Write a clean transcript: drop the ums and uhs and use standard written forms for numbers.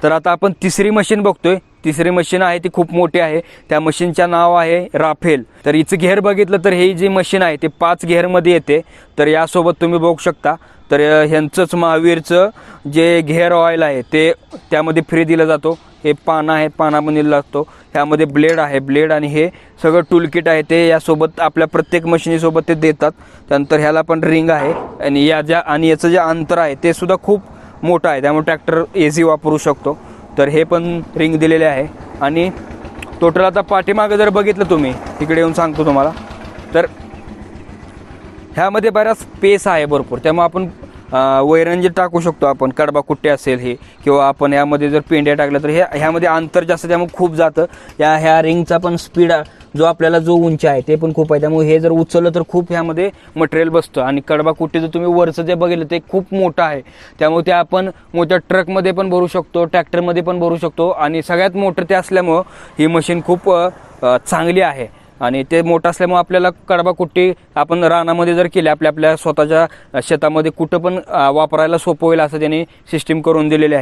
तर आता आपण तिसरी मशीन बघतोय। तिसरी मशीन आहे ती खूप मोठी आहे। त्या मशीनचं नाव आहे राफेल। तर हिचं घेर बघितलं तर ही जी मशीन आहे ते 5 घेरमध्ये येते। तर यासोबत तुम्ही बघू शकता तर ह्यांचंच महावीरचं जे घेर ऑइल आहे ते त्यामध्ये फ्री दिला जातो। हे पाना आहे, पाना पण दिला जातो। ह्यामध्ये ब्लेड आहे, ब्लेड आणि हे सगळं टूल किट आहे ते यासोबत आपल्या प्रत्येक मशीनीसोबत ते देतात। त्यानंतर ह्याला पण रिंग आहे आणि याचं जे अंतर आहे ते सुद्धा खूप मोठं आहे, त्यामुळे ट्रॅक्टर इझी वापरू शकतो। तर हे पण रिंग दिलेले आहे आणि टोटल आता पाठीमागे जर बघितलं तुम्ही, इकडे येऊन सांगतो तुम्हाला, तर ह्यामध्ये बराच स्पेस आहे भरपूर। त्यामुळे आपण वैरण जे टाकू शकतो आपण, कडबा कुट्टे असेल हे, किंवा आपण यामध्ये जर पेंड्या टाकल्या तर ह्यामध्ये अंतर जास्त, त्यामुळे खूप जातं। ह्या रिंगचा पण स्पीड जो आपल्याला जो उंची आहे ते पण खूप आहे, त्यामुळे हे जर उचललं तर खूप ह्यामध्ये मटेरियल बसतं। आणि कडबा कुट्टे जर तुम्ही वरचं जे बघितलं ते खूप मोठं आहे, त्यामुळे ते आपण मोठ्या ट्रकमध्ये पण भरू शकतो, ट्रॅक्टरमध्ये पण भरू शकतो। आणि सगळ्यात मोठं ते असल्यामुळं ही मशीन खूप चांगली आहे। आणि ते मोठं असल्यामुळे आपल्याला कडबा कुट्टी आपण रानामध्ये जर केले, आपल्या स्वतःच्या शेतामध्ये कुठं पण वापरायला सोपं होईल असं त्यांनी सिस्टीम करून दिलेली आहे।